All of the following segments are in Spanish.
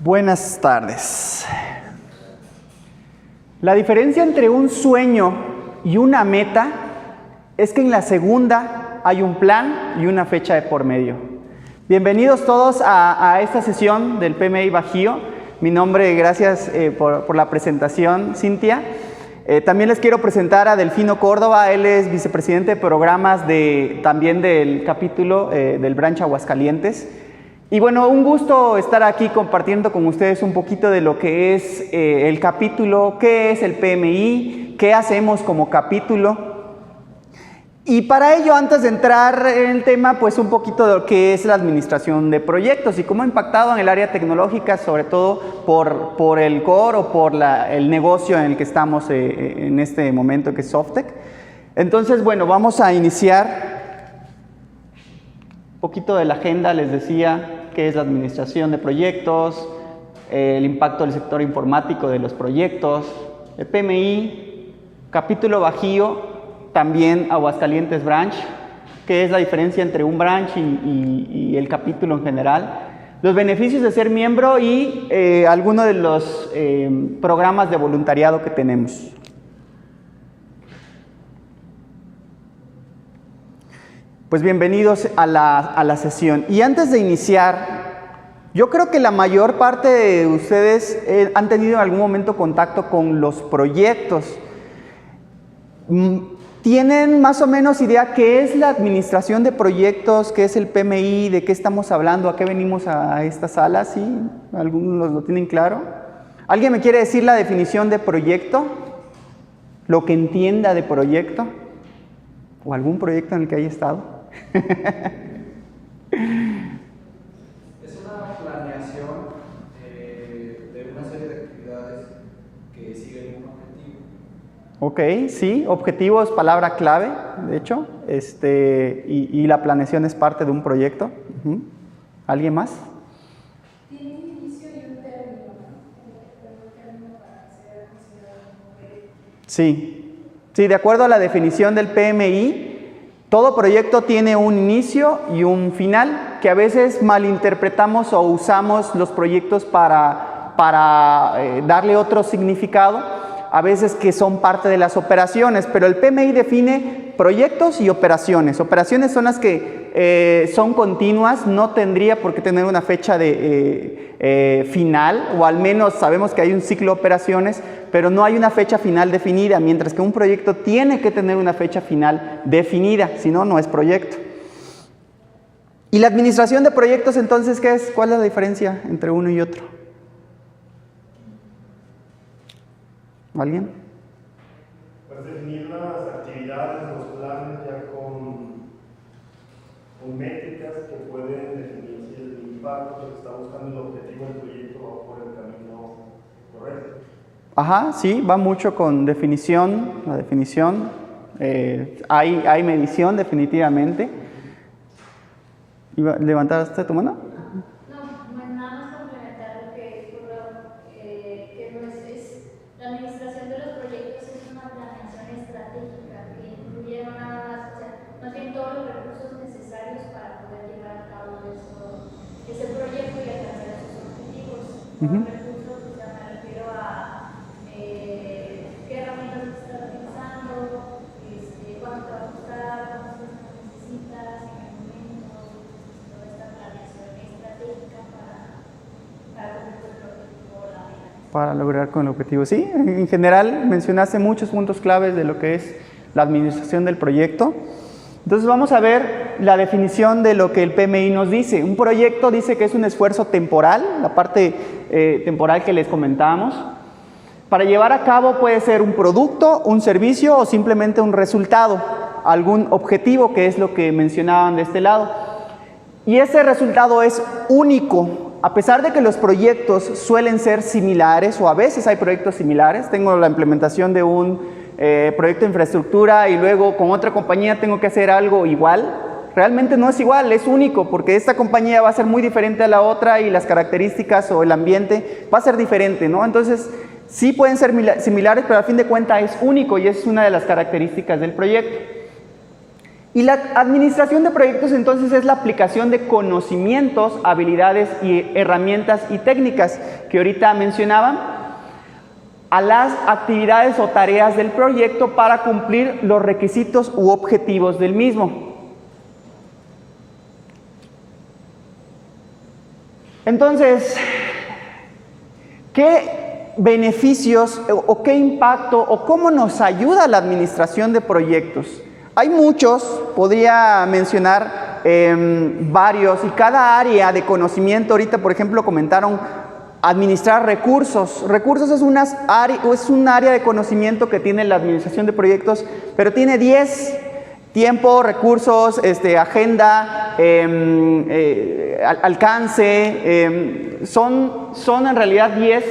Buenas tardes. La diferencia entre un sueño y una meta es que en la segunda hay un plan y una fecha de por medio. Bienvenidos todos a esta sesión del PMI Bajío. Mi nombre, gracias por la presentación, Cintia. También les quiero presentar a Delfino Córdoba. Él es vicepresidente de programas también del capítulo del Branch Aguascalientes. Y bueno, un gusto estar aquí compartiendo con ustedes un poquito de lo que es el capítulo, qué es el PMI, qué hacemos como capítulo. Y para ello, antes de entrar en el tema, pues un poquito de lo que es la administración de proyectos y cómo ha impactado en el área tecnológica, sobre todo por el core o por el negocio en el que estamos en este momento, que es Softec. Entonces, bueno, vamos a iniciar un poquito de la agenda. Les decía qué es la administración de proyectos, el impacto del sector informático de los proyectos, el PMI, capítulo Bajío, también Aguascalientes Branch, qué es la diferencia entre un branch y el capítulo en general, los beneficios de ser miembro y algunos de los programas de voluntariado que tenemos. Pues bienvenidos a la sesión. Y antes de iniciar, yo creo que la mayor parte de ustedes han tenido en algún momento contacto con los proyectos. ¿Tienen más o menos idea qué es la administración de proyectos, qué es el PMI, de qué estamos hablando, a qué venimos a esta sala? ¿Sí? ¿Algunos lo tienen claro? ¿Alguien me quiere decir la definición de proyecto? ¿Lo que entienda de proyecto? ¿O algún proyecto en el que haya estado? Es una planeación de una serie de actividades que siguen un objetivo. Ok, sí, objetivo es palabra clave, de hecho, y la planeación es parte de un proyecto. ¿Alguien más? Tiene un inicio y un término, ¿no? Un término para ser considerado como proyecto. Sí, de acuerdo a la definición del PMI, todo proyecto tiene un inicio y un final, que a veces malinterpretamos o usamos los proyectos para darle otro significado, a veces que son parte de las operaciones, pero el PMI define proyectos y operaciones. Operaciones son las que son continuas, no tendría por qué tener una fecha de final, o al menos sabemos que hay un ciclo de operaciones, pero no hay una fecha final definida, mientras que un proyecto tiene que tener una fecha final definida, si no, no es proyecto. ¿Y la administración de proyectos entonces qué es? ¿Cuál es la diferencia entre uno y otro? ¿Alguien? Pues definir las actividades, los planes ya con métricas que pueden definir si el impacto que está buscando el objetivo del proyecto va por el camino correcto. Ajá, sí, va mucho con definición, la definición, hay medición definitivamente. ¿Levantaste tu mano? No, nada más complementar lo que no es la administración de los proyectos es una planeación estratégica que incluye más bien todos los recursos necesarios para poder llevar a cabo ese proyecto y alcanzar sus objetivos. Recursos, me refiero a qué herramientas estás utilizando, cuánto te va a costar, cuántos necesitas, en qué momento, toda esta planeación estratégica para cumplir el objetivo o la meta. Para lograr con el objetivo. Sí, en general mencionaste muchos puntos claves de lo que es la administración del proyecto. Entonces vamos a ver la definición de lo que el PMI nos dice. Un proyecto dice que es un esfuerzo temporal, la parte temporal que les comentábamos. Para llevar a cabo puede ser un producto, un servicio o simplemente un resultado, algún objetivo, que es lo que mencionaban de este lado. Y ese resultado es único. A pesar de que los proyectos suelen ser similares, o a veces hay proyectos similares, tengo la implementación de un proyecto de infraestructura y luego con otra compañía tengo que hacer algo igual, realmente no es igual, es único, porque esta compañía va a ser muy diferente a la otra y las características o el ambiente va a ser diferente, ¿no? Entonces, sí pueden ser similares, pero al fin de cuentas es único y es una de las características del proyecto. Y la administración de proyectos entonces es la aplicación de conocimientos, habilidades y herramientas y técnicas que ahorita mencionaban a las actividades o tareas del proyecto para cumplir los requisitos u objetivos del mismo. Entonces, ¿qué beneficios o qué impacto o cómo nos ayuda la administración de proyectos? Hay muchos, podría mencionar varios, y cada área de conocimiento, ahorita por ejemplo comentaron administrar recursos. Recursos es un área de conocimiento que tiene la administración de proyectos, pero tiene 10: tiempo, recursos, agenda, alcance, son en realidad 10.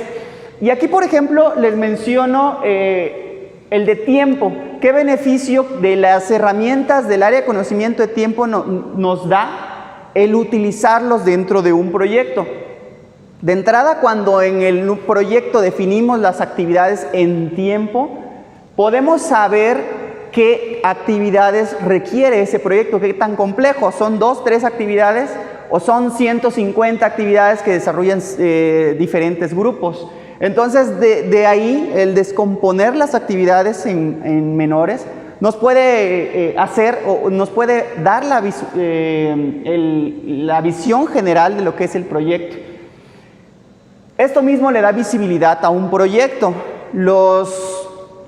Y aquí por ejemplo les menciono el de tiempo. ¿Qué beneficio de las herramientas del área de conocimiento de tiempo nos da el utilizarlos dentro de un proyecto? De entrada, cuando en el proyecto definimos las actividades en tiempo, podemos saber qué actividades requiere ese proyecto, qué tan complejo. ¿Son 2, 3 actividades o son 150 actividades que desarrollan diferentes grupos? Entonces, de ahí, el descomponer las actividades en menores nos puede nos puede dar la visión general de lo que es el proyecto. Esto mismo le da visibilidad a un proyecto. Los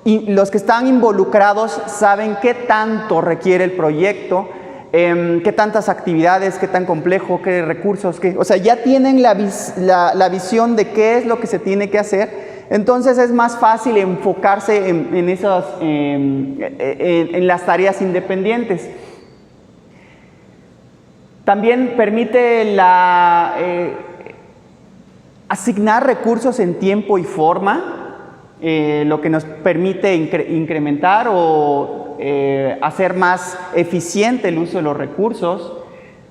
que están involucrados saben qué tanto requiere el proyecto, qué tantas actividades, qué tan complejo, qué recursos, o sea, ya tienen la visión de qué es lo que se tiene que hacer. Entonces es más fácil enfocarse en las tareas independientes. También permite asignar recursos en tiempo y forma, lo que nos permite incrementar o hacer más eficiente el uso de los recursos.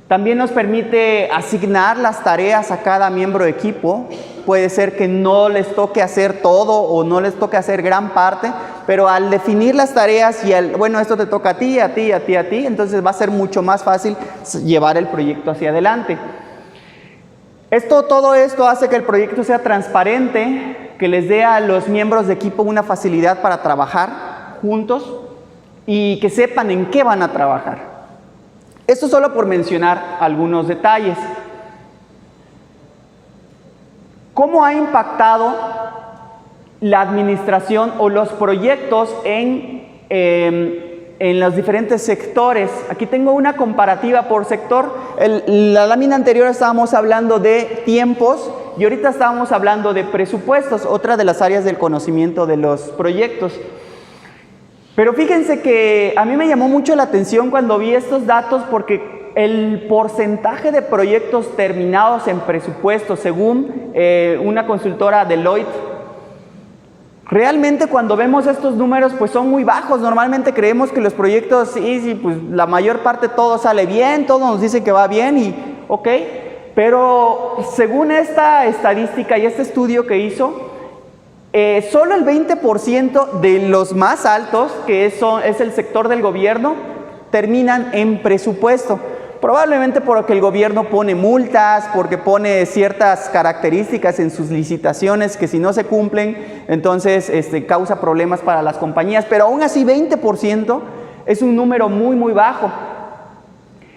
También nos permite asignar las tareas a cada miembro de equipo. Puede ser que no les toque hacer todo o no les toque hacer gran parte, pero al definir las tareas y bueno, esto te toca a ti, a ti, a ti, a ti, entonces va a ser mucho más fácil llevar el proyecto hacia adelante. Todo esto hace que el proyecto sea transparente, que les dé a los miembros de equipo una facilidad para trabajar juntos y que sepan en qué van a trabajar. Esto solo por mencionar algunos detalles. ¿Cómo ha impactado la administración o los proyectos en los diferentes sectores? Aquí tengo una comparativa por sector. La lámina anterior estábamos hablando de tiempos y ahorita estábamos hablando de presupuestos, otra de las áreas del conocimiento de los proyectos. Pero fíjense que a mí me llamó mucho la atención cuando vi estos datos, porque el porcentaje de proyectos terminados en presupuesto, según una consultora Deloitte, realmente cuando vemos estos números pues son muy bajos. Normalmente creemos que los proyectos, sí, pues la mayor parte todo sale bien, todo nos dice que va bien y ok, pero según esta estadística y este estudio que hizo, solo el 20% de los más altos, que es el sector del gobierno, terminan en presupuesto. Probablemente porque el gobierno pone multas, porque pone ciertas características en sus licitaciones que si no se cumplen, entonces causa problemas para las compañías. Pero aún así 20% es un número muy, muy bajo.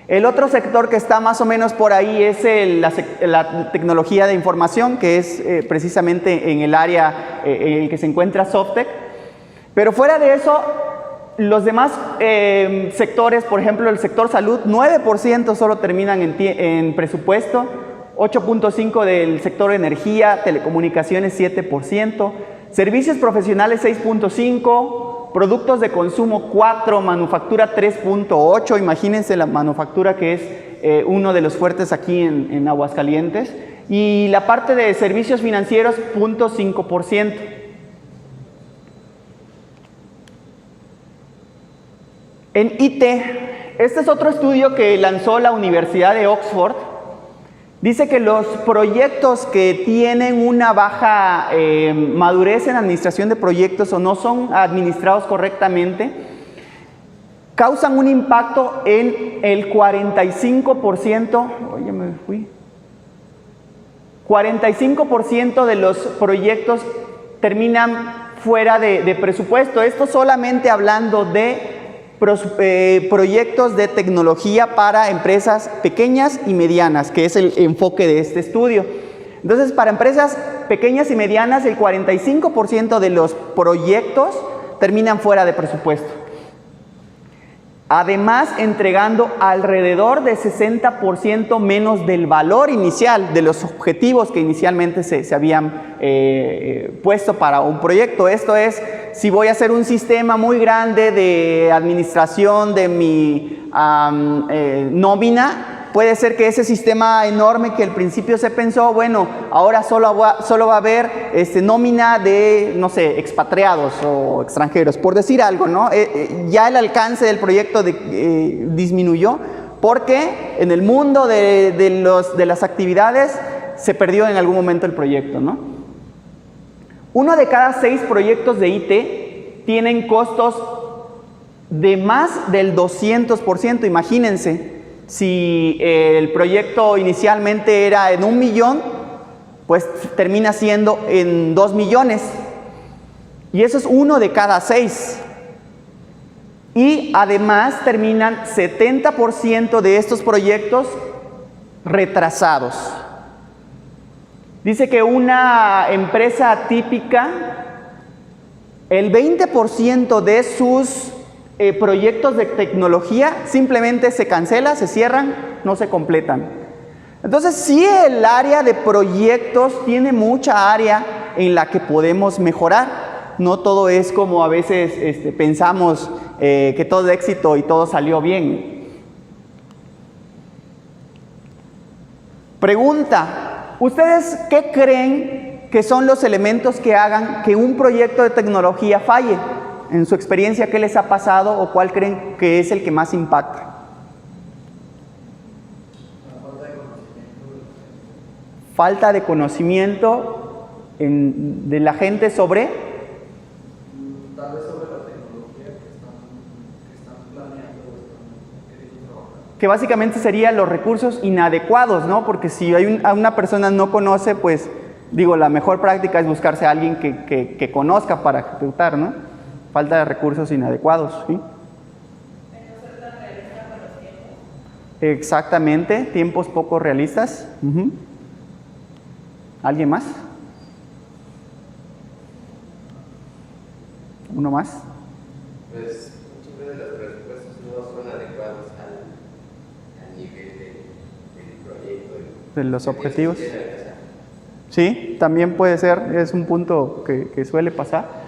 El otro sector que está más o menos por ahí es la tecnología de información, que es precisamente en el área en el que se encuentra Softec. Pero fuera de eso, los demás sectores, por ejemplo el sector salud, 9% solo terminan en presupuesto, 8.5% del sector energía, telecomunicaciones 7%, servicios profesionales 6.5%, productos de consumo 4%, manufactura 3.8%, imagínense la manufactura que es uno de los fuertes aquí en Aguascalientes, y la parte de servicios financieros 0.5%. En IT, este es otro estudio que lanzó la Universidad de Oxford. Dice que los proyectos que tienen una baja madurez en administración de proyectos o no son administrados correctamente, causan un impacto en el 45%, oye, me fui, 45% de los proyectos terminan fuera de presupuesto. Esto solamente hablando de proyectos de tecnología para empresas pequeñas y medianas, que es el enfoque de este estudio. Entonces, para empresas pequeñas y medianas, el 45% de los proyectos terminan fuera de presupuesto. Además, entregando alrededor de 60% menos del valor inicial, de los objetivos que inicialmente se habían puesto para un proyecto. Esto es, si voy a hacer un sistema muy grande de administración de mi nómina, puede ser que ese sistema enorme que al principio se pensó, bueno, ahora solo va a haber nómina de, no sé, expatriados o extranjeros, por decir algo, ¿no? Ya el alcance del proyecto disminuyó porque en el mundo de las actividades se perdió en algún momento el proyecto, ¿no? 1 de cada 6 proyectos de IT tienen costos de más del 200%, imagínense. Si el proyecto inicialmente era en 1 millón, pues termina siendo en 2 millones. Y eso es 1 de cada 6. Y además terminan 70% de estos proyectos retrasados. Dice que una empresa típica, el 20% de sus proyectos de tecnología simplemente se cancela, se cierran, no se completan. Entonces, sí, el área de proyectos tiene mucha área en la que podemos mejorar. No todo es como a veces pensamos que todo es éxito y todo salió bien. Pregunta, ¿ustedes qué creen que son los elementos que hagan que un proyecto de tecnología falle? En su experiencia, ¿qué les ha pasado o cuál creen que es el que más impacta? Falta de conocimiento de la gente sobre... Tal vez sobre la tecnología que están planeando o están queriendo trabajar. Que básicamente serían los recursos inadecuados, ¿no? Porque si una persona no conoce, pues, digo, la mejor práctica es buscarse a alguien que conozca para ejecutar, ¿no? Falta de recursos inadecuados, ¿sí? Exactamente, tiempos poco realistas. ¿Alguien más? ¿Uno más? Pues muchos de los presupuestos no son adecuados al nivel del proyecto. De los objetivos. Sí, también puede ser, es un punto que suele pasar.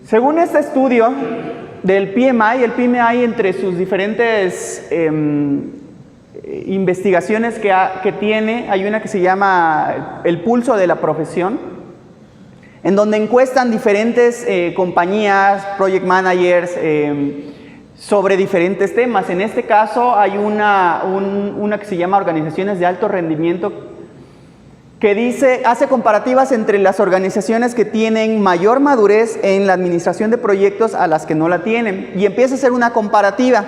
Según este estudio del PMI, el PMI entre sus diferentes investigaciones que tiene, hay una que se llama el pulso de la profesión, en donde encuestan diferentes compañías, project managers, sobre diferentes temas. En este caso hay una que se llama organizaciones de alto rendimiento, que hace comparativas entre las organizaciones que tienen mayor madurez en la administración de proyectos a las que no la tienen, y empieza a hacer una comparativa.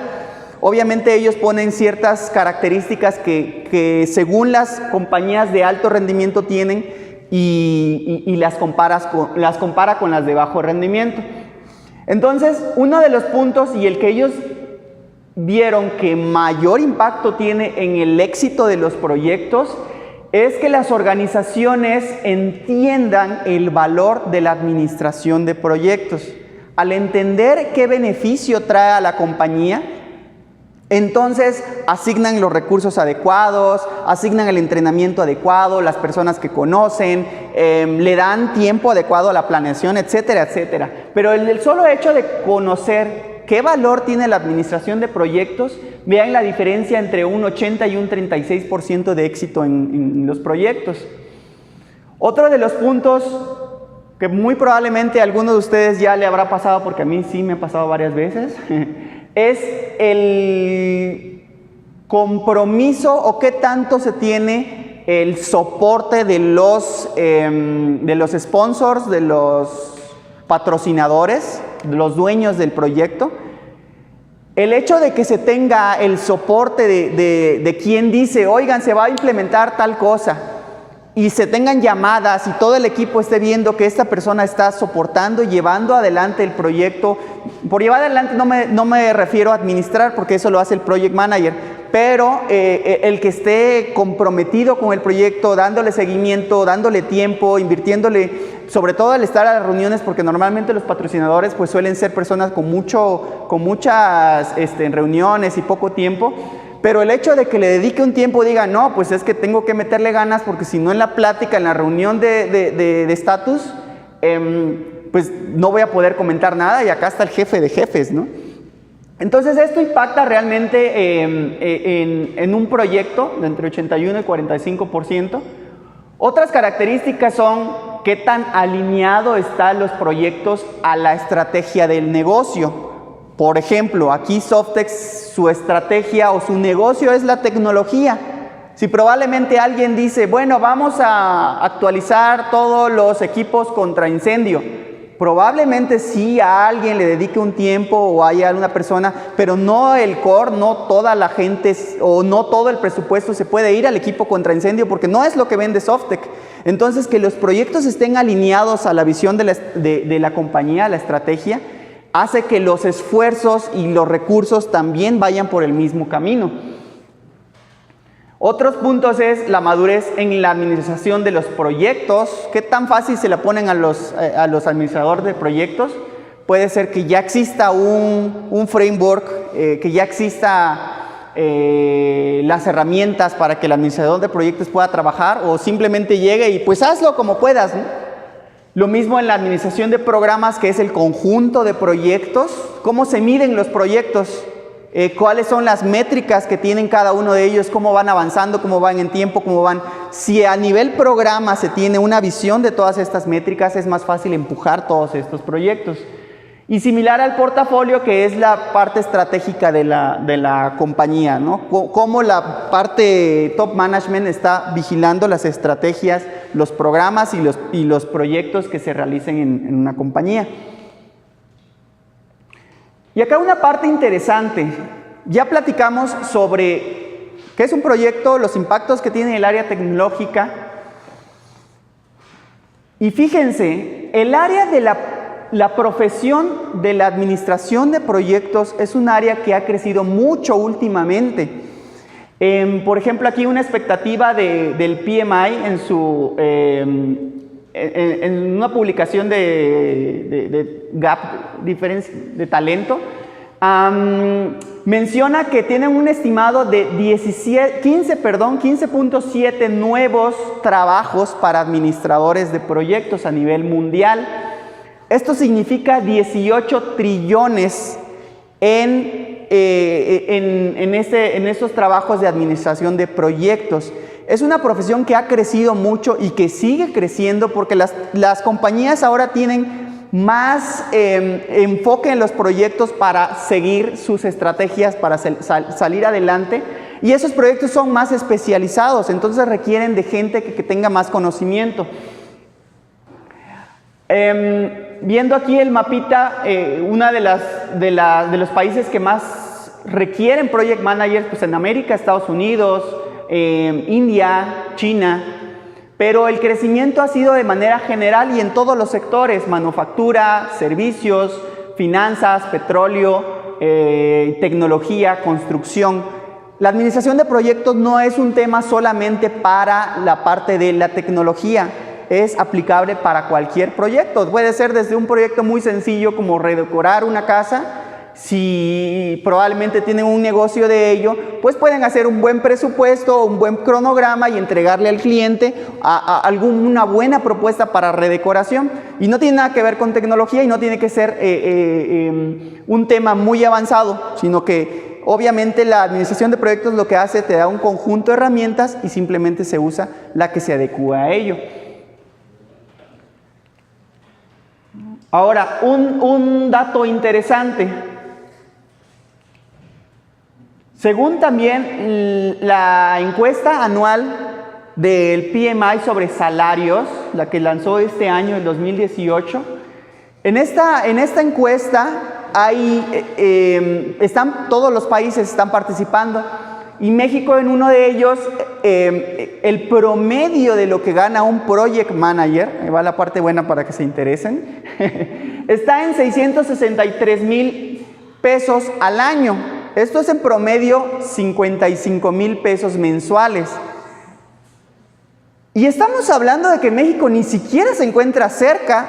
Obviamente ellos ponen ciertas características que según las compañías de alto rendimiento tienen y las compara con las de bajo rendimiento. Entonces, uno de los puntos y el que ellos vieron que mayor impacto tiene en el éxito de los proyectos es que las organizaciones entiendan el valor de la administración de proyectos. Al entender qué beneficio trae a la compañía, entonces asignan los recursos adecuados, asignan el entrenamiento adecuado, las personas que conocen, le dan tiempo adecuado a la planeación, etcétera, etcétera. Pero el solo hecho de conocer qué valor tiene la administración de proyectos, vean la diferencia entre un 80 y un 36% de éxito en los proyectos. Otro de los puntos que muy probablemente a alguno de ustedes ya le habrá pasado, porque a mí sí me ha pasado varias veces, es el compromiso o qué tanto se tiene el soporte de los sponsors, de los patrocinadores, de los dueños del proyecto, El hecho de que se tenga el soporte de quien dice, oigan, se va a implementar tal cosa, y se tengan llamadas y todo el equipo esté viendo que esta persona está soportando y llevando adelante el proyecto. Por llevar adelante no me refiero a administrar, porque eso lo hace el project manager, pero el que esté comprometido con el proyecto, dándole seguimiento, dándole tiempo, invirtiéndole, sobre todo al estar a las reuniones, porque normalmente los patrocinadores pues suelen ser personas con muchas reuniones y poco tiempo. Pero el hecho de que le dedique un tiempo, diga, no, pues es que tengo que meterle ganas, porque si no en la plática, en la reunión de estatus, pues no voy a poder comentar nada, y acá está el jefe de jefes, ¿no? Entonces esto impacta realmente en un proyecto de entre 81 y 45%. Otras características son qué tan alineado están los proyectos a la estrategia del negocio. Por ejemplo, aquí Softex, su estrategia o su negocio es la tecnología. Si probablemente alguien dice, bueno, vamos a actualizar todos los equipos contra incendio, probablemente sí a alguien le dedique un tiempo o haya alguna persona, pero no el core, no toda la gente o no todo el presupuesto se puede ir al equipo contra incendio, porque no es lo que vende Softex. Entonces, que los proyectos estén alineados a la visión de la compañía, a la estrategia, hace que los esfuerzos y los recursos también vayan por el mismo camino. Otros puntos es la madurez en la administración de los proyectos. ¿Qué tan fácil se la ponen a los administradores de proyectos? Puede ser que ya exista un framework, que ya exista las herramientas para que el administrador de proyectos pueda trabajar, o simplemente llegue y pues hazlo como puedas, ¿no? Lo mismo en la administración de programas, que es el conjunto de proyectos. ¿Cómo se miden los proyectos? ¿Cuáles son las métricas que tienen cada uno de ellos? ¿Cómo van avanzando? ¿Cómo van en tiempo? ¿Cómo van? Si a nivel programa se tiene una visión de todas estas métricas, es más fácil empujar todos estos proyectos. Y similar al portafolio, que es la parte estratégica de la compañía, ¿no? Cómo la parte top management está vigilando las estrategias, los programas y los proyectos que se realicen en una compañía. Y acá una parte interesante. Ya platicamos sobre qué es un proyecto, los impactos que tiene el área tecnológica. Y fíjense, el área de la profesión de la administración de proyectos es un área que ha crecido mucho últimamente. Por ejemplo, aquí una expectativa del PMI en una publicación de Gap de talento, menciona que tienen un estimado de 15.7 nuevos trabajos para administradores de proyectos a nivel mundial. Esto significa 18 trillones en estos trabajos de administración de proyectos. Es una profesión que ha crecido mucho y que sigue creciendo, porque las compañías ahora tienen más enfoque en los proyectos para seguir sus estrategias, para salir adelante, y esos proyectos son más especializados, entonces requieren de gente que tenga más conocimiento. Viendo aquí el mapita, uno de los países que más requieren project managers, pues en América, Estados Unidos, India, China, pero el crecimiento ha sido de manera general y en todos los sectores: manufactura, servicios, finanzas, petróleo, tecnología, construcción. La administración de proyectos no es un tema solamente para la parte de la tecnología, es aplicable para cualquier proyecto. Puede ser desde un proyecto muy sencillo como redecorar una casa. Si probablemente tienen un negocio de ello, pues pueden hacer un buen presupuesto, un buen cronograma y entregarle al cliente una buena propuesta para redecoración. Y no tiene nada que ver con tecnología y no tiene que ser un tema muy avanzado, sino que obviamente la administración de proyectos lo que hace, te da un conjunto de herramientas y simplemente se usa la que se adecua a ello. Ahora, un dato interesante. Según también la encuesta anual del PMI sobre salarios, la que lanzó este año, el 2018, en esta encuesta todos los países están participando y México en uno de ellos, el promedio de lo que gana un project manager, ahí va la parte buena para que se interesen, está en 663,000 pesos al año. Esto es en promedio 55,000 pesos mensuales. Y estamos hablando de que México ni siquiera se encuentra cerca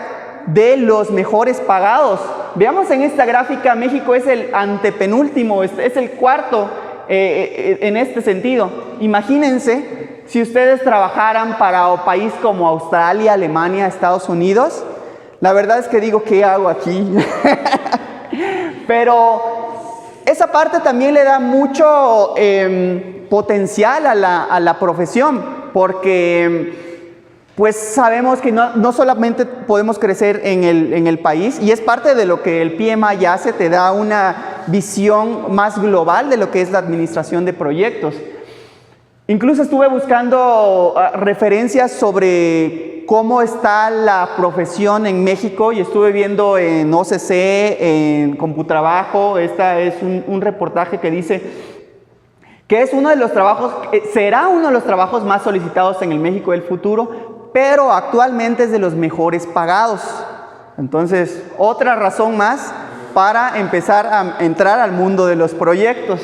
de los mejores pagados. Veamos en esta gráfica, México es el antepenúltimo, es el cuarto en este sentido. Imagínense si ustedes trabajaran para un país como Australia, Alemania, Estados Unidos. La verdad es que digo, ¿qué hago aquí? Pero esa parte también le da mucho potencial a la profesión, porque pues sabemos que no solamente podemos crecer en el país, y es parte de lo que el PMI hace, te da una visión más global de lo que es la administración de proyectos. Incluso estuve buscando referencias sobre cómo está la profesión en México y estuve viendo en OCC, en Computrabajo, es un reportaje que dice que es uno de los trabajos, será uno de los trabajos más solicitados en el México del futuro, pero actualmente es de los mejores pagados. Entonces, otra razón más para empezar a entrar al mundo de los proyectos.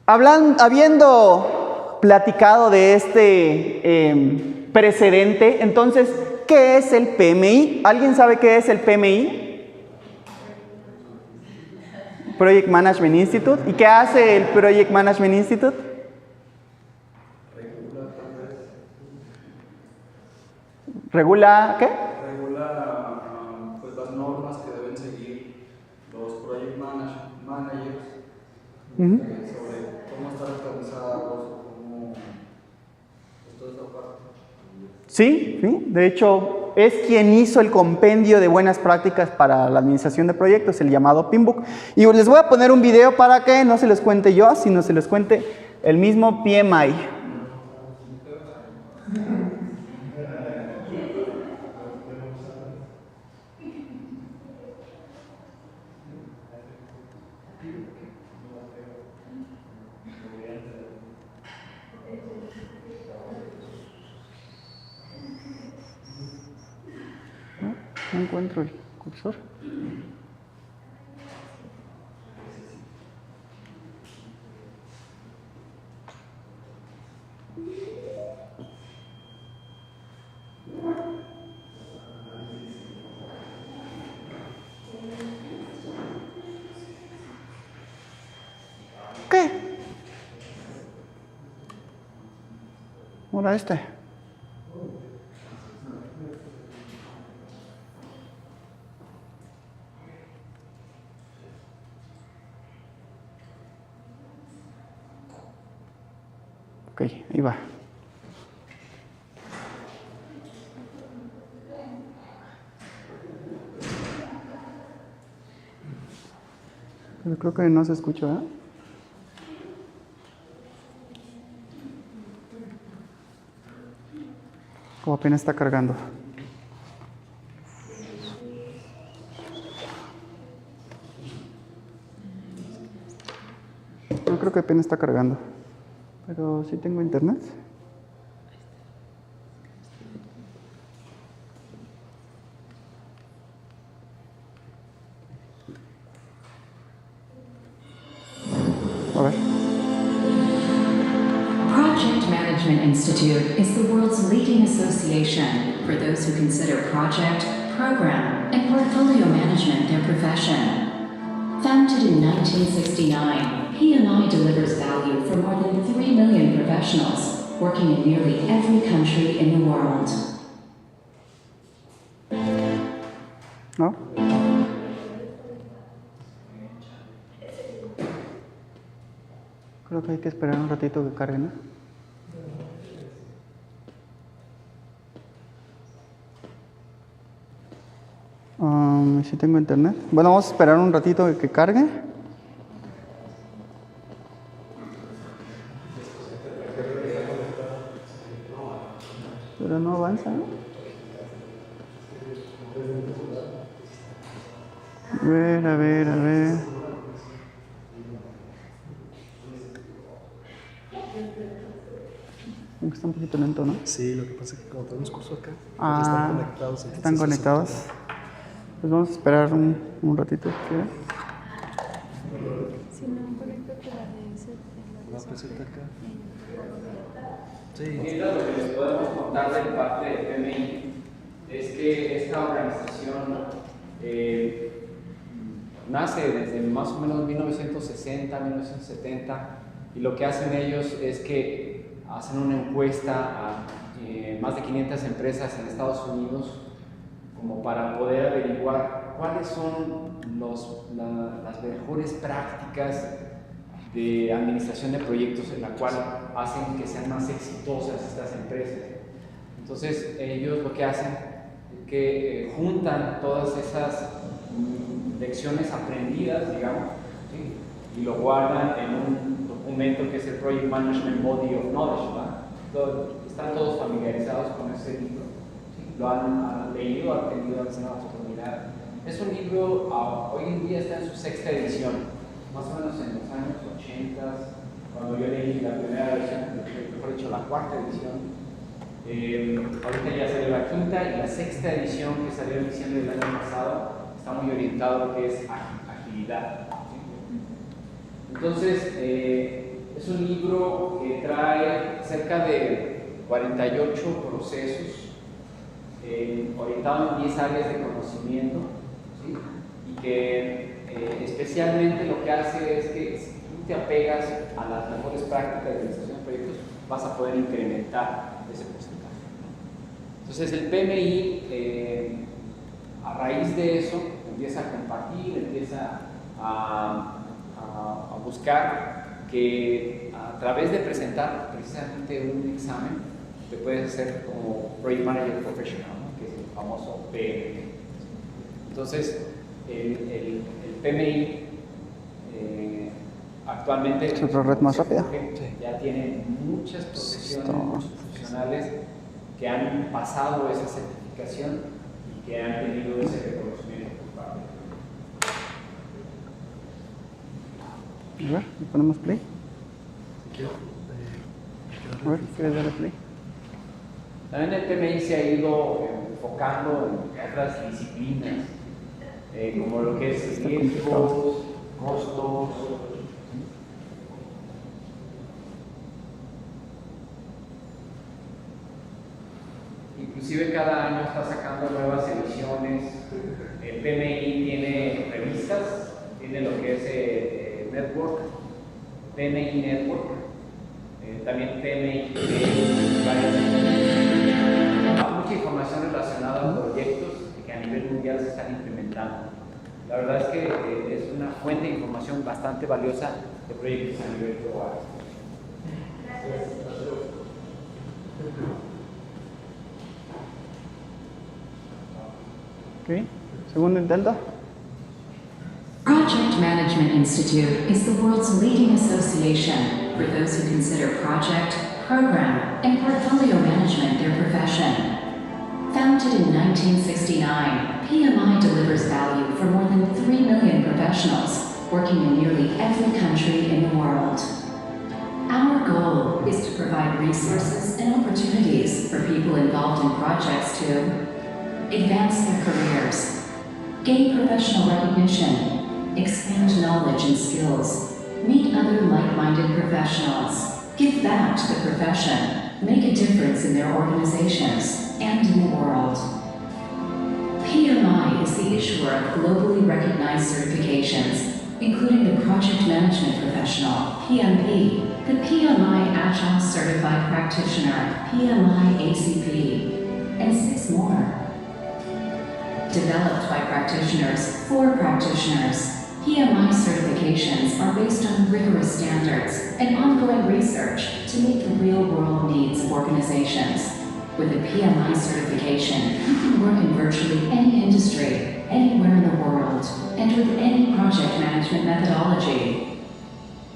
Habiendo platicado de este precedente, entonces, ¿qué es el PMI? ¿Alguien sabe qué es el PMI? Project Management Institute. ¿Y qué hace el Project Management Institute? ¿Regula qué? Regula pues, las normas que deben seguir los project managers sobre cómo están organizados, cómo pues, toda esta parte. Sí, de hecho es quien hizo el compendio de buenas prácticas para la administración de proyectos, el llamado PMBOK. Y les voy a poner un video para que no se les cuente yo, sino se les cuente el mismo PMI. No encuentro el cursor. ¿Qué? Ahora este. Ok, ahí va. Pero creo que no se escucha, ¿eh? O apenas está cargando. No creo que apenas está cargando. Pero sí tengo internet. A ver. Project Management Institute is the world's leading association for those who consider project, program, and portfolio management their profession. Founded in 1969, PMI delivers value for more than 3 million professionals working in nearly every country in the world. ¿No? Creo que hay que esperar un ratito que cargue, ¿no? Sí tengo internet. Bueno, vamos a esperar un ratito que cargue. Pero no avanza, ¿no? A ver. Aunque está un poquito lento, ¿no? Sí, lo que pasa es que como tenemos curso acá, Ah, están conectados. están entonces conectados. Pues vamos a esperar un ratito. ¿Qué? Si no, conéctate la de ese. va a presentar acá. Mientras lo que les podemos contar de parte del PMI es que esta organización nace desde más o menos 1960, 1970, y lo que hacen ellos es que hacen una encuesta a más de 500 empresas en Estados Unidos como para poder averiguar cuáles son las mejores prácticas de administración de proyectos en la cual hacen que sean más exitosas estas empresas. Entonces ellos lo que hacen es que juntan todas esas lecciones aprendidas, digamos, ¿sí? Y lo guardan en un documento que es el Project Management Body of Knowledge, ¿verdad? Están todos familiarizados con ese libro, ¿sí? Lo han leído, han tenido alguna oportunidad. Es un libro, hoy en día está en su 6ª edición, más o menos en los años 80, cuando yo leí la primera edición, mejor dicho, la 4ª edición. Ahorita ya salió la 5ª y la 6ª edición que salió en diciembre del año pasado está muy orientado a lo que es agilidad. Entonces, es un libro que trae cerca de 48 procesos orientados en 10 áreas de conocimiento, ¿sí? Y que especialmente lo que hace es que si tú te apegas a las mejores prácticas de administración de proyectos, vas a poder incrementar ese porcentaje. Entonces el PMI, a raíz de eso, empieza a compartir, empieza a buscar que a través de presentar precisamente un examen, te puedes hacer como Project Manager Professional, ¿no? Que es el famoso PMI. Entonces, el PMI actualmente ¿Es otra red más rápida? ya tiene muchas profesiones, muchos profesionales que han pasado esa certificación y que han tenido ese reconocimiento por parte. A ver, ¿le ponemos play? A ver, ¿quieres darle play? También el PMI se ha ido enfocando en otras disciplinas, como lo que es riesgos, costos. Inclusive cada año está sacando nuevas ediciones. El PMI tiene revistas, tiene lo que es Network, PMI Network, también PMI mucha información relacionada a proyectos que a nivel mundial se están implementando. La verdad es que es una fuente de información bastante valiosa de proyectos a nivel global. Ok, segundo intento. Project Management Institute is the world's leading association for those who consider project, program, and portfolio management their profession. Founded in 1969, PMI delivers value for more than 3 million professionals working in nearly every country in the world. Our goal is to provide resources and opportunities for people involved in projects to advance their careers, gain professional recognition, expand knowledge and skills, meet other like-minded professionals, give back to the profession, make a difference in their organizations and in the world. PMI is the issuer of globally recognized certifications, including the Project Management Professional, PMP, the PMI Agile Certified Practitioner, PMI ACP, and 6 more. Developed by practitioners for practitioners, PMI certifications are based on rigorous standards and ongoing research to meet the real-world needs of organizations. With a PMI certification, you can work in virtually any industry, anywhere in the world, and with any project management methodology.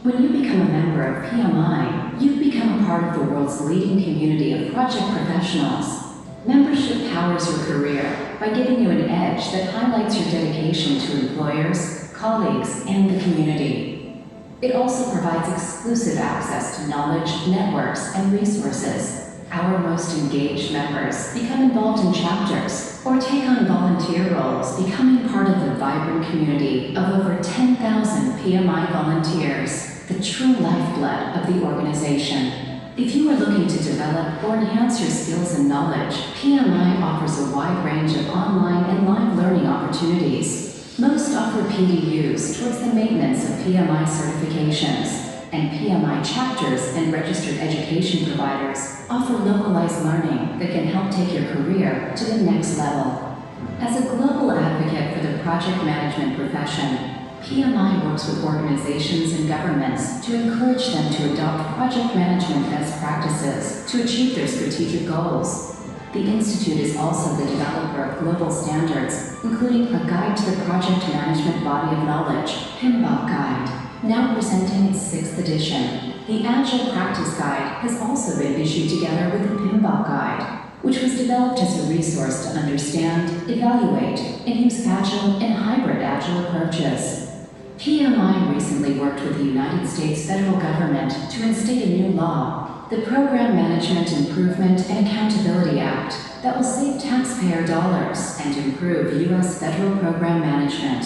When you become a member of PMI, you become a part of the world's leading community of project professionals. Membership powers your career by giving you an edge that highlights your dedication to employers, colleagues, and the community. It also provides exclusive access to knowledge, networks, and resources. Our most engaged members become involved in chapters or take on volunteer roles, becoming part of the vibrant community of over 10,000 PMI volunteers, the true lifeblood of the organization. If you are looking to develop or enhance your skills and knowledge, PMI offers a wide range of online and live learning opportunities. Most offer PDUs towards the maintenance of PMI certifications, and PMI chapters and registered education providers offer localized learning that can help take your career to the next level. As a global advocate for the project management profession, PMI works with organizations and governments to encourage them to adopt project management best practices to achieve their strategic goals. The Institute is also the developer of global standards, including a guide to the project management body of knowledge, PMBOK Guide. Now presenting its 6th edition, the Agile Practice Guide has also been issued together with the PMBOK Guide, which was developed as a resource to understand, evaluate, and use Agile and hybrid Agile approaches. PMI recently worked with the United States federal government to instate a new law, the Program Management Improvement and Accountability Act, that will save taxpayer dollars and improve U.S. federal program management.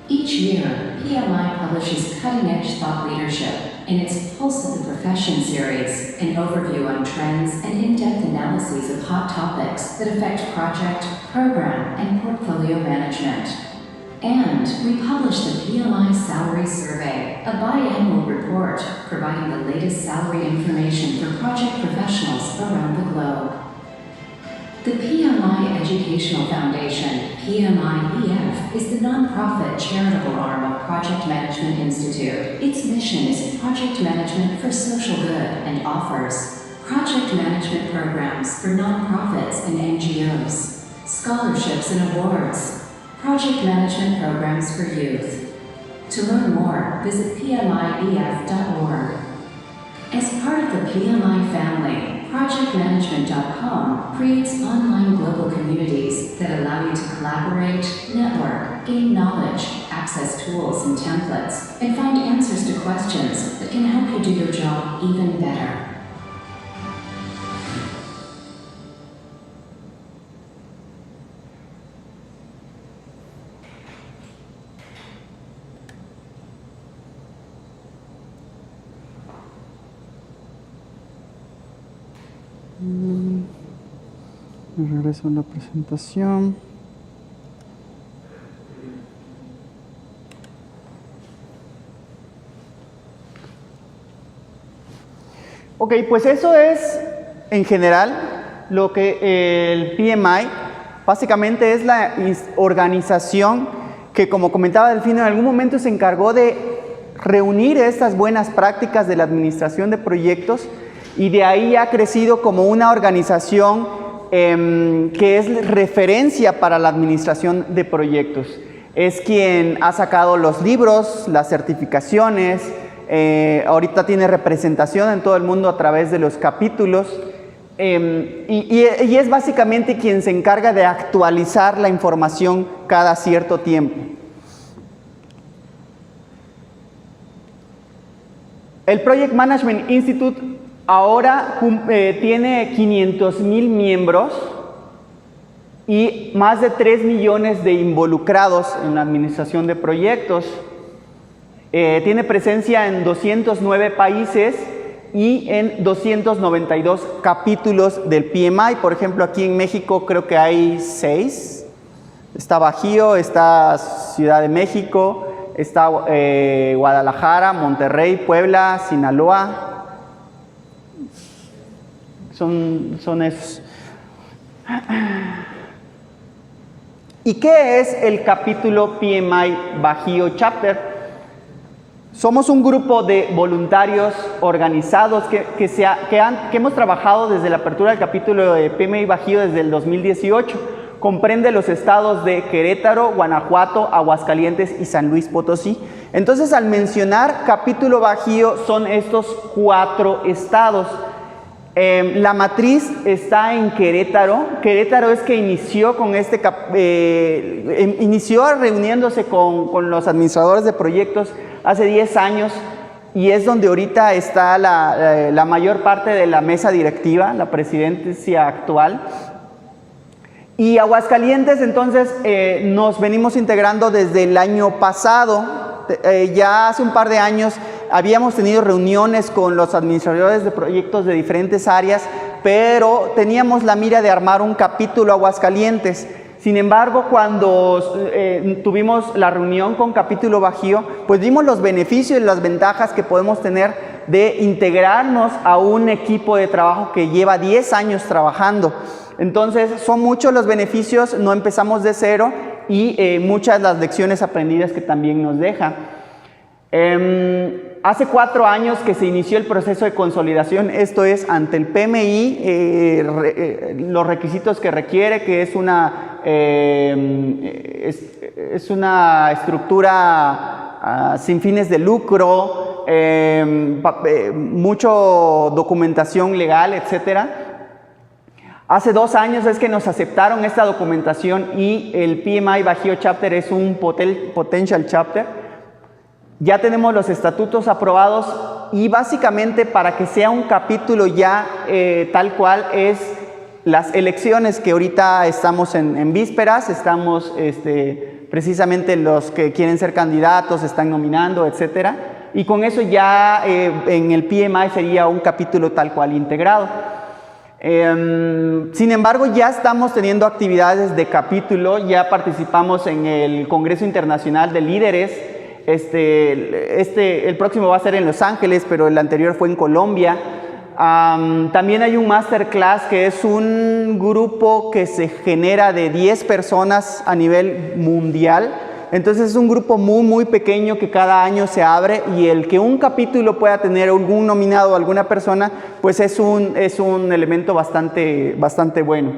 Each year, PMI publishes cutting-edge thought leadership in its Pulse of the Profession series, an overview on trends and in-depth analyses of hot topics that affect project, program, and portfolio management. And we publish the PMI Salary Survey, a biannual report providing the latest salary information for project professionals around the globe. The PMI Educational Foundation, PMI-EF, is the nonprofit charitable arm of Project Management Institute. Its mission is project management for social good and offers project management programs for nonprofits and NGOs, scholarships and awards, project management programs for youth. To learn more, visit PMIEF.org. As part of the PMI family, ProjectManagement.com creates online global communities that allow you to collaborate, network, gain knowledge, access tools and templates, and find answers to questions that can help you do your job even better. Regreso a la presentación. Ok, pues eso es en general lo que el PMI básicamente es la organización que, como comentaba Delfino, en algún momento se encargó de reunir estas buenas prácticas de la administración de proyectos y de ahí ha crecido como una organización que es referencia para la administración de proyectos. Es quien ha sacado los libros, las certificaciones, ahorita tiene representación en todo el mundo a través de los capítulos y es básicamente quien se encarga de actualizar la información cada cierto tiempo. El Project Management Institute ahora tiene 500,000 miembros y más de 3 millones de involucrados en la administración de proyectos. Tiene presencia en 209 países y en 292 capítulos del PMI. Por ejemplo, aquí en México creo que hay 6. Está Bajío, está Ciudad de México, está Guadalajara, Monterrey, Puebla, Sinaloa. Son esos. ¿Y qué es el capítulo PMI Bajío Chapter? Somos un grupo de voluntarios organizados que hemos trabajado desde la apertura del capítulo de PMI Bajío desde el 2018. Comprende los estados de Querétaro, Guanajuato, Aguascalientes y San Luis Potosí. Entonces, al mencionar capítulo Bajío, son estos 4 estados. La matriz está en Querétaro. Querétaro es que inició con inició reuniéndose con los administradores de proyectos hace 10 años y es donde ahorita está la mayor parte de la mesa directiva, la presidencia actual. Y Aguascalientes, entonces, nos venimos integrando desde el año pasado. Ya hace un par de años habíamos tenido reuniones con los administradores de proyectos de diferentes áreas, pero teníamos la mira de armar un capítulo Aguascalientes. Sin embargo, cuando tuvimos la reunión con Capítulo Bajío, pues vimos los beneficios y las ventajas que podemos tener de integrarnos a un equipo de trabajo que lleva 10 años trabajando. Entonces, son muchos los beneficios, no empezamos de cero y muchas las lecciones aprendidas que también nos deja. Hace 4 años que se inició el proceso de consolidación, esto es ante el PMI, los requisitos que requiere, que es una estructura sin fines de lucro, mucho documentación legal, etcétera. Hace 2 años es que nos aceptaron esta documentación y el PMI Bajío Chapter es un Potential Chapter. Ya tenemos los estatutos aprobados y básicamente para que sea un capítulo ya tal cual es las elecciones que ahorita estamos en vísperas, estamos precisamente los que quieren ser candidatos, están nominando, etcétera. Y con eso ya en el PMI sería un capítulo tal cual integrado. Sin embargo, ya estamos teniendo actividades de capítulo, ya participamos en el Congreso Internacional de Líderes. El próximo va a ser en Los Ángeles, pero el anterior fue en Colombia. También hay un masterclass que es un grupo que se genera de 10 personas a nivel mundial. Entonces es un grupo muy pequeño que cada año se abre y el que un capítulo pueda tener algún nominado o alguna persona, pues es un elemento bastante bueno.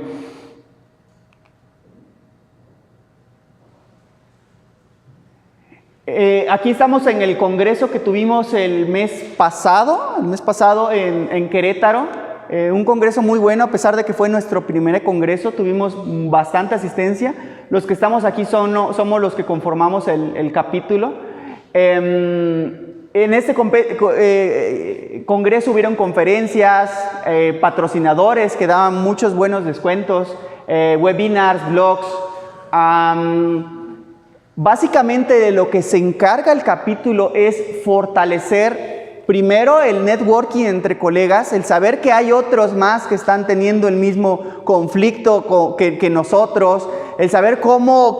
Aquí estamos en el congreso que tuvimos el mes pasado en Querétaro. Un congreso muy bueno, a pesar de que fue nuestro primer congreso, tuvimos bastante asistencia. Los que estamos aquí somos los que conformamos el capítulo. En este congreso hubieron conferencias, patrocinadores que daban muchos buenos descuentos, webinars, blogs. Básicamente de lo que se encarga el capítulo es fortalecer primero el networking entre colegas, el saber que hay otros más que están teniendo el mismo conflicto que nosotros, el saber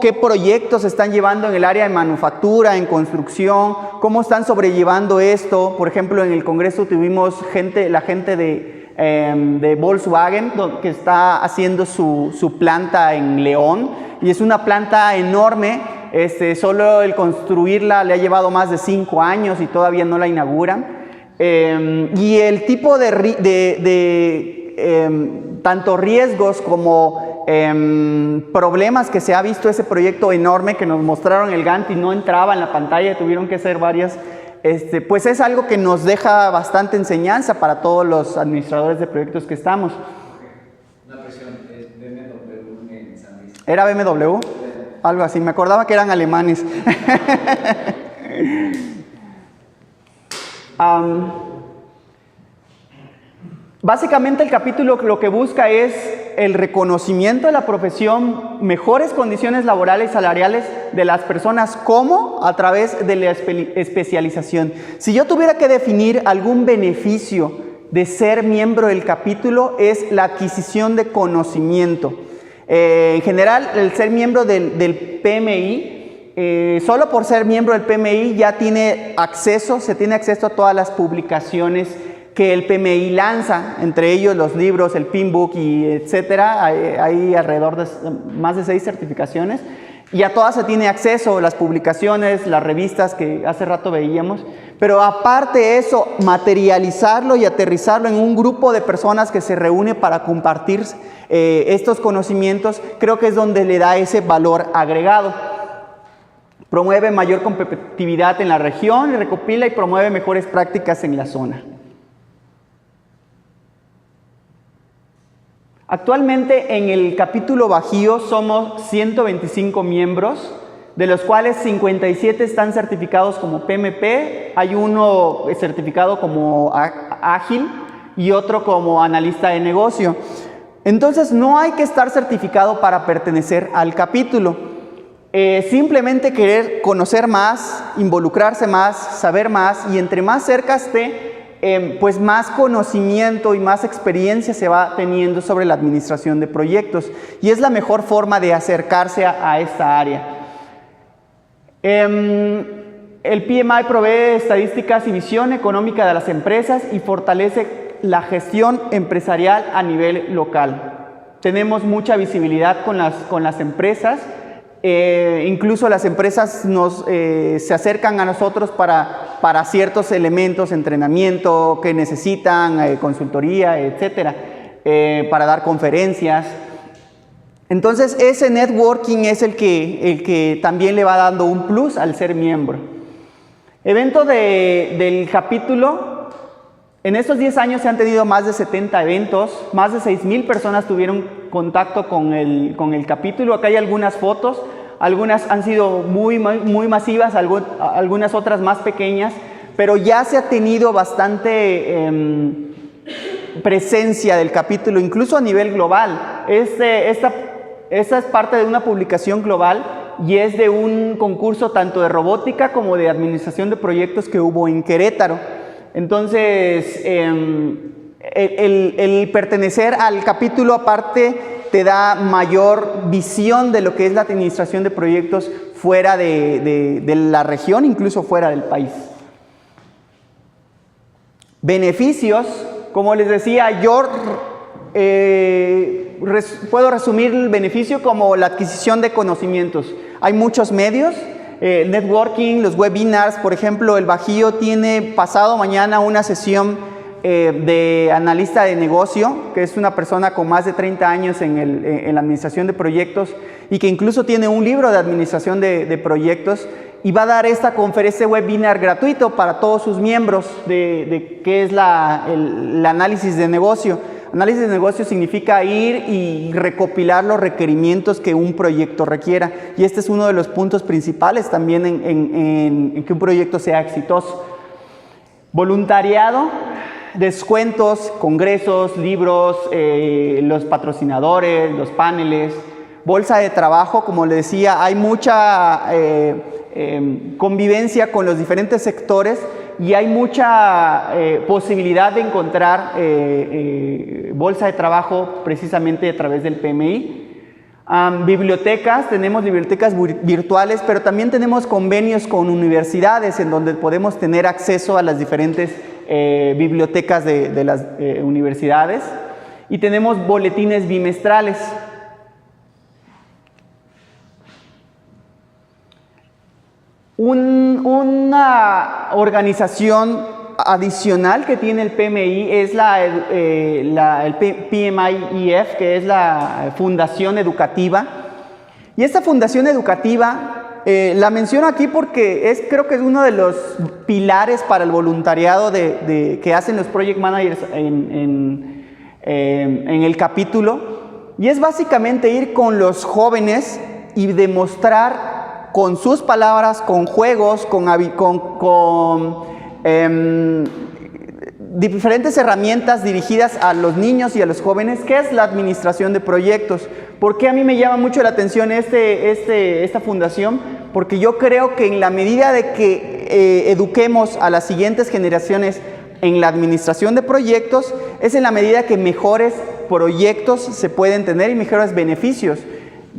qué proyectos están llevando en el área de manufactura, en construcción, cómo están sobrellevando esto. Por ejemplo, en el congreso tuvimos la gente de Volkswagen que está haciendo su planta en León y es una planta enorme. Solo el construirla le ha llevado más de 5 años y todavía no la inauguran. Y el tipo tanto riesgos como problemas que se ha visto ese proyecto enorme que nos mostraron el Gantt y no entraba en la pantalla, tuvieron que hacer varias, pues es algo que nos deja bastante enseñanza para todos los administradores de proyectos que estamos. Una presión, es BMW en San Luis. ¿Era BMW? Algo así, me acordaba que eran alemanes. Básicamente el capítulo lo que busca es el reconocimiento de la profesión, mejores condiciones laborales y salariales de las personas, ¿cómo? A través de la especialización. Si yo tuviera que definir algún beneficio de ser miembro del capítulo, es la adquisición de conocimiento. En general, el ser miembro del PMI, solo por ser miembro del PMI ya se tiene acceso a todas las publicaciones que el PMI lanza, entre ellos los libros, el Pinbook y etcétera. Hay alrededor de más de 6 certificaciones y a todas se tiene acceso, las publicaciones, las revistas que hace rato veíamos. Pero aparte de eso, materializarlo y aterrizarlo en un grupo de personas que se reúne para compartir estos conocimientos, creo que es donde le da ese valor agregado. Promueve mayor competitividad en la región, recopila y promueve mejores prácticas en la zona. Actualmente en el capítulo Bajío somos 125 miembros, de los cuales 57 están certificados como PMP, hay uno certificado como ágil y otro como analista de negocio. Entonces no hay que estar certificado para pertenecer al capítulo. Simplemente querer conocer más, involucrarse más, saber más, y entre más cerca esté, pues más conocimiento y más experiencia se va teniendo sobre la administración de proyectos, y es la mejor forma de acercarse a esta área. El PMI provee estadísticas y visión económica de las empresas y fortalece la gestión empresarial a nivel local. Tenemos mucha visibilidad con las empresas, incluso las empresas se acercan a nosotros para ciertos elementos, entrenamiento que necesitan, consultoría, etcétera, para dar conferencias. Entonces ese networking es el que también le va dando un plus al ser miembro. Evento del capítulo. En estos 10 años se han tenido más de 70 eventos, más de 6,000 personas tuvieron contacto con el capítulo. Acá hay algunas fotos, algunas han sido muy masivas, algunas otras más pequeñas, pero ya se ha tenido bastante presencia del capítulo, incluso a nivel global. Esta es parte de una publicación global y es de un concurso tanto de robótica como de administración de proyectos que hubo en Querétaro. Entonces, el pertenecer al capítulo aparte te da mayor visión de lo que es la administración de proyectos fuera de la región, incluso fuera del país. Beneficios, como les decía, yo puedo resumir el beneficio como la adquisición de conocimientos. Hay muchos medios, networking, los webinars, por ejemplo, el Bajío tiene pasado mañana una sesión de analista de negocio, que es una persona con más de 30 años en la administración de proyectos y que incluso tiene un libro de administración de proyectos, y va a dar esta conferencia webinar gratuito para todos sus miembros de qué es el análisis de negocio. Análisis de negocio significa ir y recopilar los requerimientos que un proyecto requiera, y este es uno de los puntos principales también en que un proyecto sea exitoso. Voluntariado, descuentos, congresos, libros, los patrocinadores, los paneles, bolsa de trabajo, como le decía, hay mucha convivencia con los diferentes sectores y hay mucha posibilidad de encontrar bolsa de trabajo precisamente a través del PMI. Bibliotecas, tenemos bibliotecas virtuales, pero también tenemos convenios con universidades en donde podemos tener acceso a las diferentes bibliotecas de las universidades, y tenemos boletines bimestrales. Una organización adicional que tiene el PMI es el PMI-EF, que es la Fundación Educativa. Y esta Fundación Educativa la menciono aquí porque creo que es uno de los pilares para el voluntariado que hacen los Project Managers en el capítulo. Y es básicamente ir con los jóvenes y demostrar con sus palabras, con juegos, con diferentes herramientas dirigidas a los niños y a los jóvenes, ¿qué es la administración de proyectos? ¿Por qué a mí me llama mucho la atención esta fundación? Porque yo creo que en la medida de que eduquemos a las siguientes generaciones en la administración de proyectos, es en la medida que mejores proyectos se pueden tener y mejores beneficios.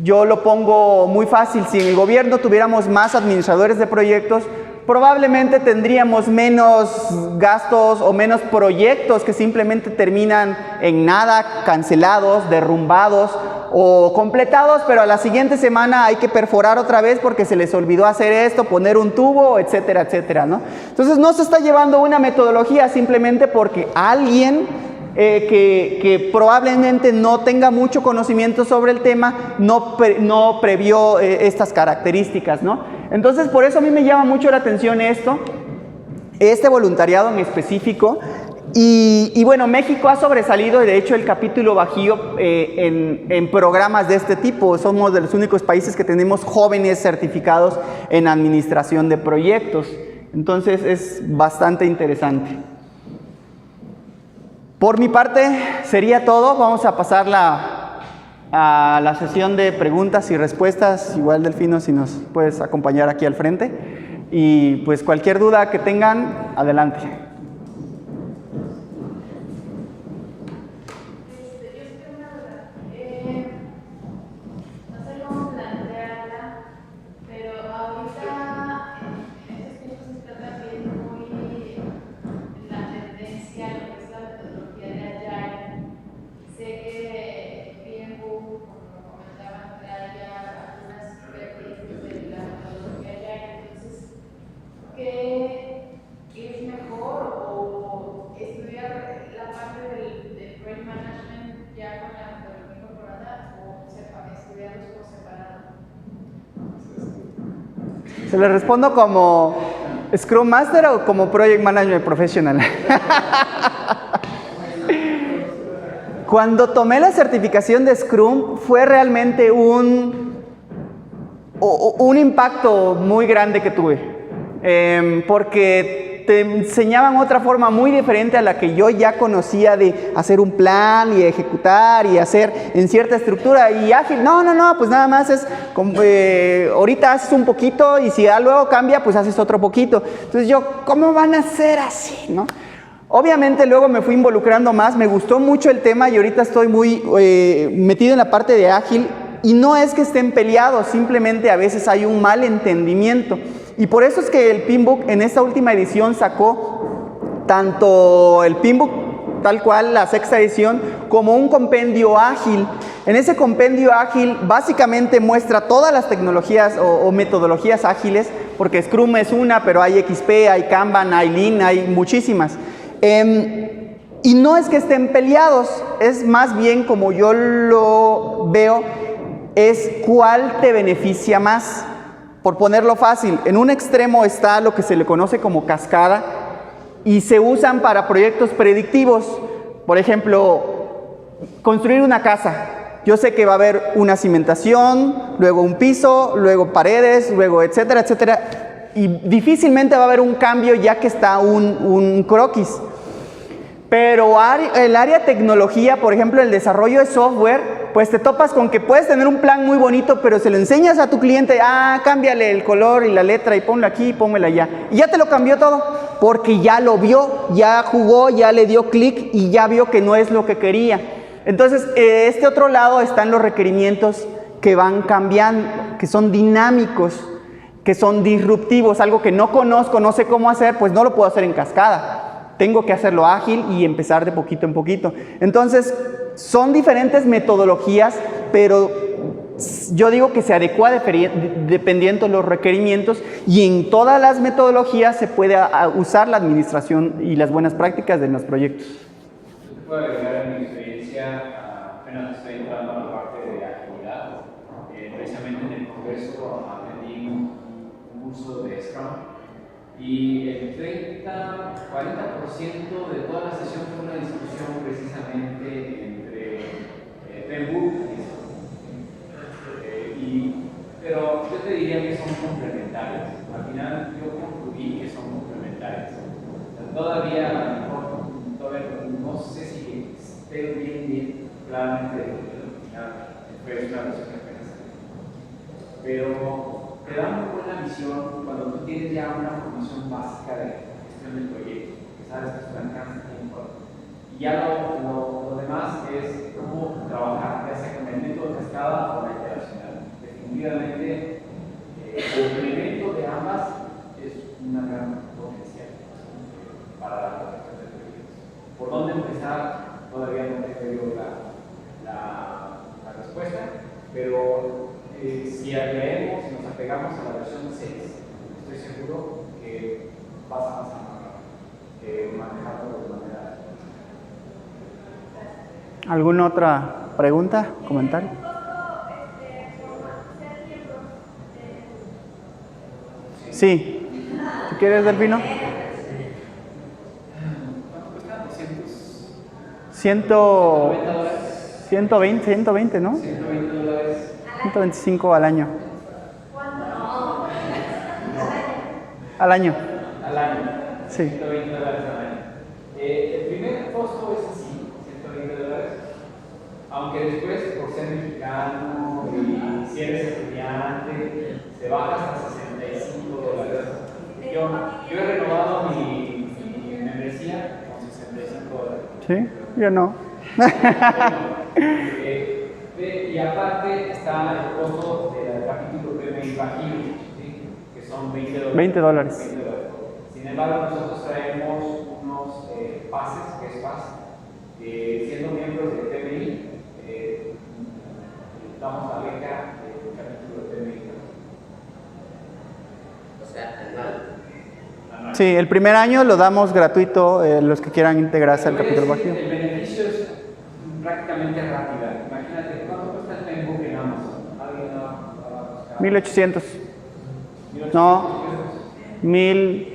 Yo lo pongo muy fácil: si en el gobierno tuviéramos más administradores de proyectos, probablemente tendríamos menos gastos o menos proyectos que simplemente terminan en nada, cancelados, derrumbados o completados, pero a la siguiente semana hay que perforar otra vez porque se les olvidó hacer esto, poner un tubo, etcétera, etcétera, ¿no? Entonces no se está llevando una metodología simplemente porque alguien que probablemente no tenga mucho conocimiento sobre el tema no previó estas características, ¿no? Entonces, por eso a mí me llama mucho la atención este voluntariado en específico, Y bueno, México ha sobresalido, de hecho el capítulo Bajío en programas de este tipo. Somos de los únicos países que tenemos jóvenes certificados en administración de proyectos. Entonces es bastante interesante. Por mi parte sería todo. Vamos a pasar a la sesión de preguntas y respuestas. Igual, Delfino, si nos puedes acompañar aquí al frente. Y pues cualquier duda que tengan, adelante. ¿Se le respondo como Scrum Master o como Project Management Professional? Cuando tomé la certificación de Scrum fue realmente un impacto muy grande que tuve, porque te enseñaban otra forma muy diferente a la que yo ya conocía de hacer un plan y ejecutar y hacer en cierta estructura. Y ágil, no, pues nada más es, ahorita haces un poquito y si ya luego cambia, pues haces otro poquito. Entonces yo, ¿cómo van a ser así, no? Obviamente luego me fui involucrando más, me gustó mucho el tema y ahorita estoy muy metido en la parte de ágil. Y no es que estén peleados, simplemente a veces hay un mal entendimiento. Y por eso es que el Pinbook en esta última edición sacó tanto el Pinbook tal cual, la sexta edición, como un compendio ágil. En ese compendio ágil básicamente muestra todas las tecnologías o metodologías ágiles, porque Scrum es una, pero hay XP, hay Kanban, hay Lean, hay muchísimas. Y no es que estén peleados, es más bien como yo lo veo, es cuál te beneficia más. Por ponerlo fácil, en un extremo está lo que se le conoce como cascada y se usan para proyectos predictivos. Por ejemplo, construir una casa. Yo sé que va a haber una cimentación, luego un piso, luego paredes, luego etcétera, etcétera. Y difícilmente va a haber un cambio ya que está un croquis. Pero el área tecnología, por ejemplo, el desarrollo de software, pues te topas con que puedes tener un plan muy bonito, pero se lo enseñas a tu cliente, cámbiale el color y la letra y ponlo aquí y pónmela allá. Y ya te lo cambió todo, porque ya lo vio, ya jugó, ya le dio clic y ya vio que no es lo que quería. Entonces, este otro lado están los requerimientos que van cambiando, que son dinámicos, que son disruptivos, algo que no conozco, no sé cómo hacer, pues no lo puedo hacer en cascada. Tengo que hacerlo ágil y empezar de poquito en poquito. Entonces, son diferentes metodologías, pero yo digo que se adecua dependiendo de los requerimientos y en todas las metodologías se puede usar la administración y las buenas prácticas de los proyectos. Yo te puedo agregar en mi experiencia, apenas estoy entrando a la parte de agilidad. Precisamente en el Congreso atendí un curso de Scrum. Y el 30-40% de toda la sesión fue una discusión precisamente entre Pinbook y Scrum. Pero yo te diría que son complementarios. Al final yo concluí que son complementarios. Todavía a lo mejor no sé si esté bien claramente denominada. Fue una versión que apenas salió. Pero te da muy buena visión cuando tú tienes ya una formación básica de gestión del proyecto, que sabes que es un alcance de tiempo. Y ya lo demás es cómo trabajar, ya sea con el método de cascada o la iteracional. Definitivamente, el complemento de ambas es una gran potencial para la protección del proyecto. ¿Por dónde empezar? Todavía no te doy la respuesta, pero si leemos, si nos apegamos a la versión 6, estoy seguro que vas a pasar más rápido que manejarlo de manera. ¿Alguna otra pregunta, comentario? Sí. Si quieres, Delfino. Cuesta $200 120, ¿no? 120 dólares 125 al año. Al año. al año. Sí. 120 dólares al año. El primer costo es así, 120 dólares. Aunque después, por ser mexicano y si eres estudiante, se baja hasta 65 dólares. Yo he renovado mi membresía con 65 dólares. Sí, yo no. Y aparte está el costo del capítulo PMI bajío, ¿sí? Que son 20 dólares. 20 dólares. 20 dólares. Sin embargo, nosotros traemos unos pases, que es PAS, siendo miembros del PMI, damos la beca del capítulo PMI. O sea, anual. Sí, el primer año lo damos gratuito los que quieran integrarse al capítulo bajío. El beneficio es prácticamente rápida. Imagínate, ¿cuánto cuesta el Facebook en Amazon? ¿Alguien va a buscar? 1800. 1800 No. pesos. 1000.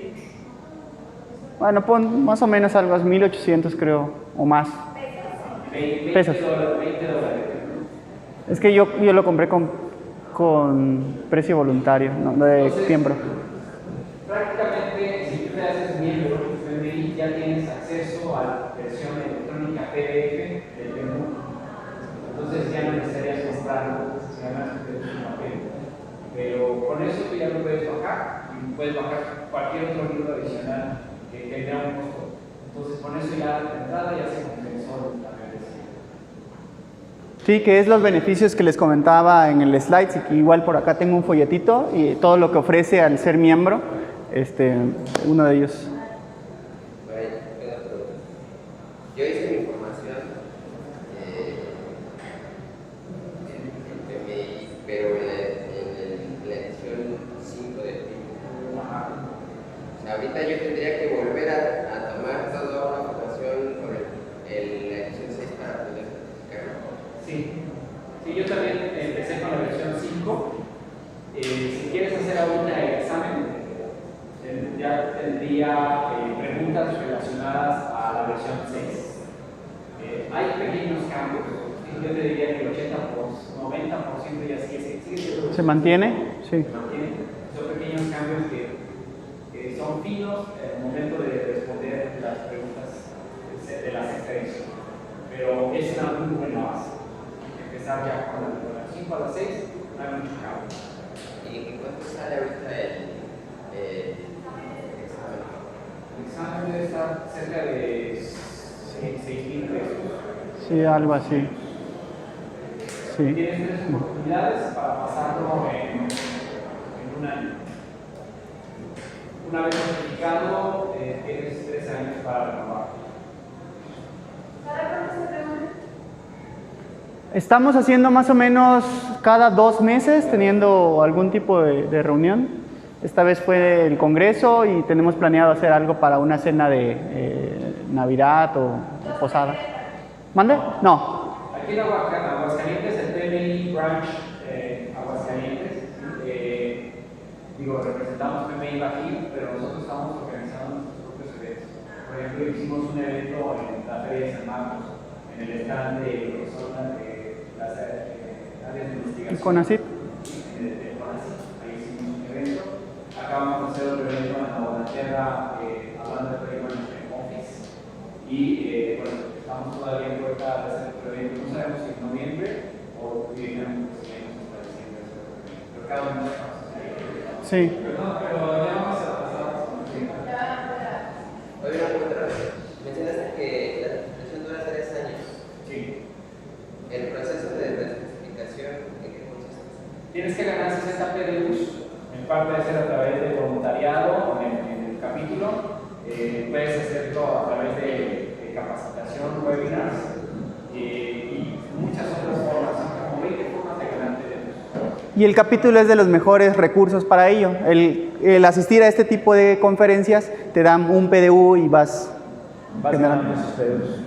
Bueno, pon más o menos algo, 1800 creo, o más. 20 Pesos. dólares, 20 dólares. Es que yo lo compré con precio voluntario, no de Entonces, miembro. Prácticamente, si tú te haces miembro del PMI, ya tienes acceso a la versión electrónica PDF del menú. Entonces ya no necesitarías comprarlo, si además te un papel. Pero con eso tú ya lo puedes bajar y puedes bajar cualquier otro libro adicional que tenga un costo. Entonces con eso ya de entrada ya se compensó la membresía. Sí, que es los beneficios que les comentaba en el slide. Igual por acá tengo un folletito y todo lo que ofrece al ser miembro, uno de ellos. Bueno, una pregunta. Yo hice mi formación en PMI, pero en la edición 5 del PMI. O sea, ahorita yo tendría que volver a tomar toda una formación con la edición 6 para poder certificarlo. Sí, yo también empecé con la versión 5. Si quieres hacer ahorita el examen, ya tendría preguntas relacionadas a la versión 6. Hay pequeños cambios. Yo te diría que el 90% ya sigue siendo. ¿Se mantiene? Sí. Se mantiene. Son pequeños cambios que son finos en el momento de responder las preguntas de las experiencias. Pero es una muy buena base. Empezar ya con la 5 a la 6, no hay mucho cambio. ¿Y en cuánto sale ahorita el examen? El examen debe estar cerca de 6,000 pesos. Sí, algo así. Sí. Tienes 3 oportunidades para pasarlo en un año. Una vez certificado, tienes 3 años para renovar. Estamos haciendo más o menos cada 2 meses, teniendo algún tipo de reunión. Esta vez fue el Congreso y tenemos planeado hacer algo para una cena de Navidad o posada. ¿Mande? No. Aquí en Aguascalientes, el PMI Branch Aguascalientes, representamos PMI Bajío, pero nosotros estamos organizando nuestros propios eventos. Por ejemplo, hicimos un evento en la Feria de San Marcos, en el stand de las áreas de investigación. ¿El CONACYT? De CONACYT, ahí hicimos un evento. Acabamos de hacer otro evento en Inglaterra, hablando de Project Management Office. Y estamos todavía en puerta de hacer otro evento. No sabemos si en noviembre o directamente si hasta diciembre. Pero cada uno de nosotros. Sí. Pero ya vamos a pasar. Oye, una pregunta. Mencionaste que la certificación dura 3 años. Sí. ¿El proceso de certificación en qué consiste? Tienes que ganar 60 PDUs. En parte de ser a través de voluntariado en el capítulo. Puedes hacerlo a través de capacitación, webinars y muchas otras formas. Como 20 formas de ganar PDUs. Y el capítulo es de los mejores recursos para ello. El asistir a este tipo de conferencias te dan un PDU y vas Vas ganando esos PDUs.